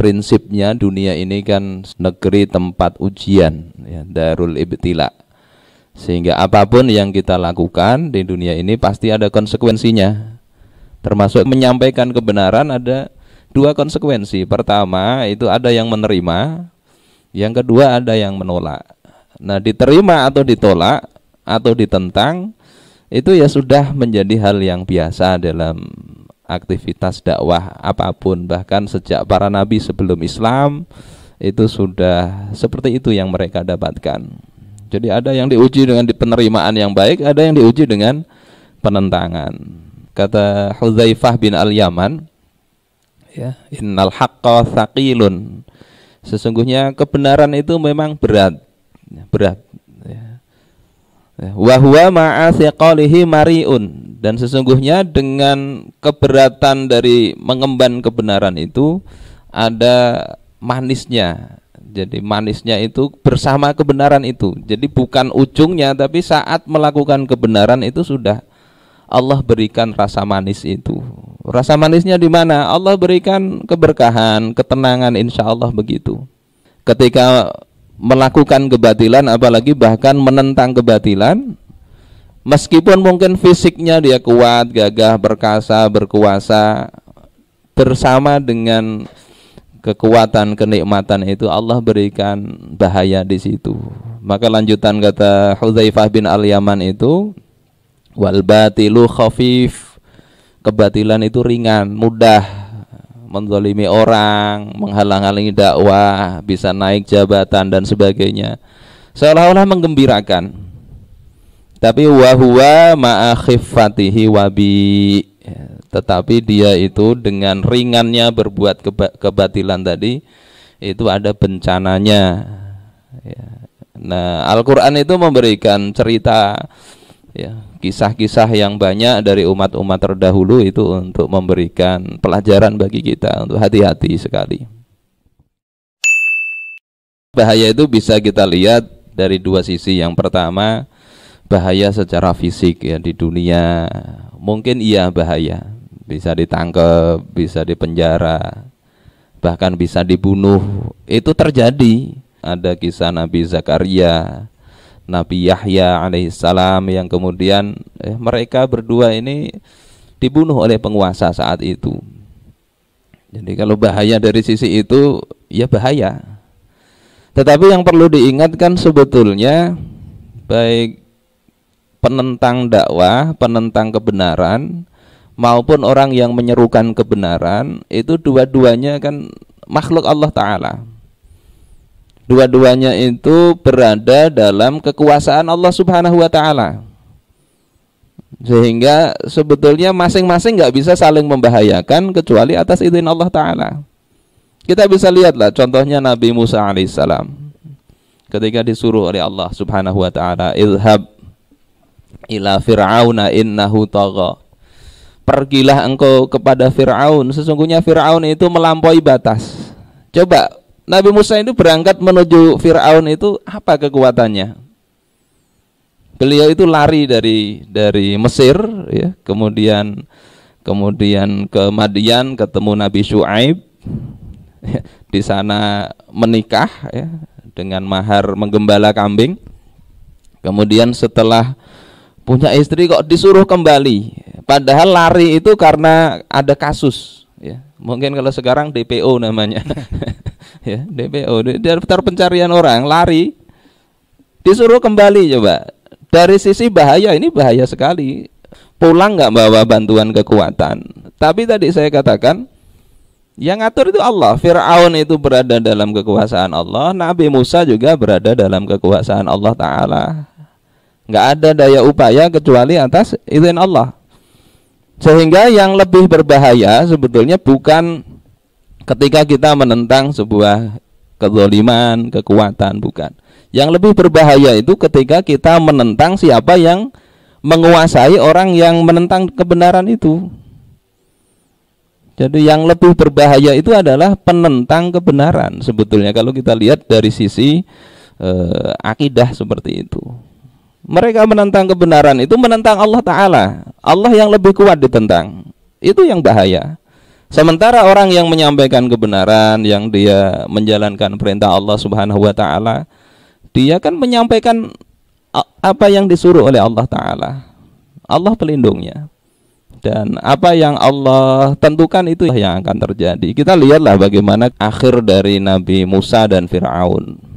prinsipnya dunia ini kan negeri tempat ujian, ya, darul ibtila. Sehingga apapun yang kita lakukan di dunia ini pasti ada konsekuensinya. Termasuk menyampaikan kebenaran ada dua konsekuensi. Pertama itu ada yang menerima, yang kedua ada yang menolak. Nah, diterima atau ditolak atau ditentang itu ya sudah menjadi hal yang biasa dalam aktivitas dakwah apapun. Bahkan sejak para nabi sebelum Islam itu sudah seperti itu yang mereka dapatkan. Jadi ada yang diuji dengan penerimaan yang baik, ada yang diuji dengan penentangan. Kata Hudzaifah bin Al-Yaman, ya, innal haqqa tsaqilun. Sesungguhnya kebenaran itu memang berat. Ya. Wa huwa ma'a thiqalihi mari'un. Dan sesungguhnya dengan keberatan dari mengemban kebenaran itu ada manisnya. Jadi manisnya itu bersama kebenaran itu. Jadi bukan ujungnya, tapi saat melakukan kebenaran itu sudah Allah berikan rasa manis itu. Rasa manisnya di mana? Allah berikan keberkahan, ketenangan, insya Allah begitu. Ketika melakukan kebatilan, apalagi bahkan menentang kebatilan, meskipun mungkin fisiknya dia kuat, gagah, perkasa, berkuasa, bersama dengan kekuatan, kenikmatan itu Allah berikan bahaya di situ. Maka lanjutan kata Hudzaifah bin Al-Yaman itu, wal batilu khafif. Kebatilan itu ringan, mudah, menzalimi orang, menghalang-halangi dakwah, bisa naik jabatan dan sebagainya. Seolah-olah menggembirakan. Tapi wa huwa ma'a khiffatihi wabi. Tetapi dia itu dengan ringannya berbuat kebatilan tadi itu ada bencananya. Nah, Al-Quran itu memberikan cerita, ya, kisah-kisah yang banyak dari umat-umat terdahulu itu untuk memberikan pelajaran bagi kita untuk hati-hati sekali. Bahaya itu bisa kita lihat dari dua sisi. Yang pertama, bahaya secara fisik, ya, di dunia mungkin iya bahaya, bisa ditangkap, bisa dipenjara, bahkan bisa dibunuh. Itu terjadi. Ada kisah Nabi Zakaria, Nabi Yahya alaihissalam yang kemudian mereka berdua ini dibunuh oleh penguasa saat itu. Jadi kalau bahaya dari sisi itu, ya bahaya. Tetapi yang perlu diingatkan sebetulnya, baik penentang dakwah, penentang kebenaran, maupun orang yang menyerukan kebenaran, itu dua-duanya kan makhluk Allah Ta'ala. Dua-duanya itu berada dalam kekuasaan Allah Subhanahu wa Ta'ala. Sehingga sebetulnya masing-masing gak bisa saling membahayakan kecuali atas izin Allah Ta'ala. Kita bisa lihatlah contohnya Nabi Musa alaihissalam. Ketika disuruh oleh Allah Subhanahu wa Ta'ala, idhab ila fir'auna innahu tagha. Pergilah engkau kepada Fir'aun, sesungguhnya Fir'aun itu melampaui batas. Coba Nabi Musa itu berangkat menuju Fir'aun itu apa kekuatannya? Beliau itu lari dari Mesir, ya, kemudian ke Madian ketemu Nabi Syuaib, ya, di sana menikah, ya, dengan mahar menggembala kambing. Kemudian setelah punya istri kok disuruh kembali, padahal lari itu karena ada kasus, ya. Mungkin kalau sekarang DPO namanya. Ya, DPO, daftar pencarian orang, lari, disuruh kembali. Coba dari sisi bahaya, ini bahaya sekali. Pulang nggak bawa bantuan kekuatan. Tapi tadi saya katakan, yang ngatur itu Allah. Fir'aun itu berada dalam kekuasaan Allah, Nabi Musa juga berada dalam kekuasaan Allah Ta'ala. Nggak ada daya upaya kecuali atas izin Allah. Sehingga yang lebih berbahaya sebetulnya bukan ketika kita menentang sebuah kezaliman, kekuatan, bukan. Yang lebih berbahaya itu ketika kita menentang siapa yang menguasai orang yang menentang kebenaran itu. Jadi yang lebih berbahaya itu adalah penentang kebenaran sebetulnya kalau kita lihat dari sisi akidah seperti itu. Mereka menentang kebenaran itu menentang Allah Ta'ala. Allah yang lebih kuat ditentang. Itu yang bahaya. Sementara orang yang menyampaikan kebenaran, yang dia menjalankan perintah Allah Subhanahu wa taala, dia kan menyampaikan apa yang disuruh oleh Allah taala. Allah pelindungnya. Dan apa yang Allah tentukan itu yang akan terjadi. Kita lihatlah bagaimana akhir dari Nabi Musa dan Fir'aun.